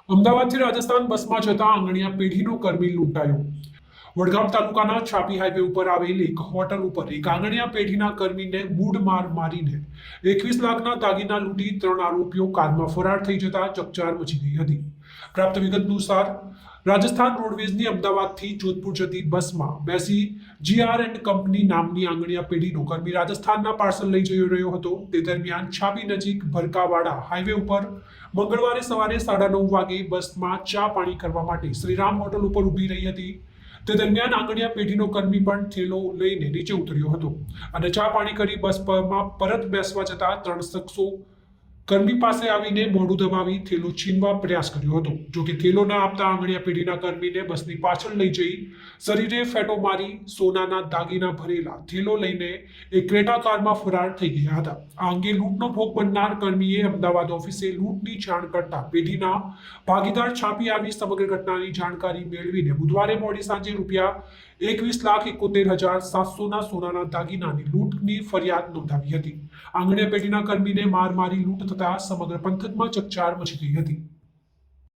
અમદાવાદથી રાજસ્થાન બસમાં જતા આંગણિયા પેઢીનો કર્મી લૂંટાયો। વડગામ તાલુકાના છાપી હાઈવે ઉપર આવેલ એક હોટલ ઉપર એક આંગણિયા પેઢીના કર્મીને બૂડ માર મારીને 21 લાખના દાગીના લૂંટી 3 આરોપીઓ કારમાં ફરાર થઈ જતા ચકચાર મચી ગઈ હતી। પ્રાપ્ત વિગત અનુસાર રાજસ્થાન રોડવેઝની અમદાવાદથી જોધપુર જતી બસમાં બેસી GR એન્ડ કંપની નામની આંગણિયા પેઢીનો કર્મી રાજસ્થાનના પાર્સલ લઈ જઈ રહ્યો હતો। તે દરમિયાન છાપી નજીક ભરકાવાડા હાઈવે ઉપર મંગળવારે સવારે 9:30 વાગે બસમાં ચા પાણી કરવા માટે શ્રીરામ હોટલ ઉપર ઊભી રહી હતી। તે દરમિયાન આંગણિયા પેઢીનો કર્મી પણ થેલો લઈને નીચે ઉતર્યો હતો અને ચા પાણી કરી બસ પરમાં પરત બેસવા જતા 3 શખ્સો કર્મી પાસે આવીને મોઢું દબાવી થેલો છીનવા પ્રયાસ કર્યો હતો। જો કે થેલો ન આપતા આંગણિયા પેઢીના કર્મીને બસની પાછળ લઈ જઈ શરીરે ફેટો મારી સોનાના દાગીના ભરેલા થેલો લઈને એક ક્રેટા કારમાં ફરાર થઈ ગયા હતા। આ અંગે લૂંટનો ભોગ બનનાર કર્મીએ અમદાવાદ ઓફિસે લૂંટની જાણ કરતા પેઢીના ભાગીદાર છાપી આવી સમગ્ર ઘટનાની જાણકારી મેળવીને બુધવારે મોડી સાંજે ₹21,71,700ના સોનાના દાગીનાની લૂંટની ફરિયાદ નોંધાવી હતી। આંગણિયા પેઢીના કર્મીને માર મારી લૂંટ થતા સમગ્ર પંથકમાં ચકચાર મચી ગઈ હતી।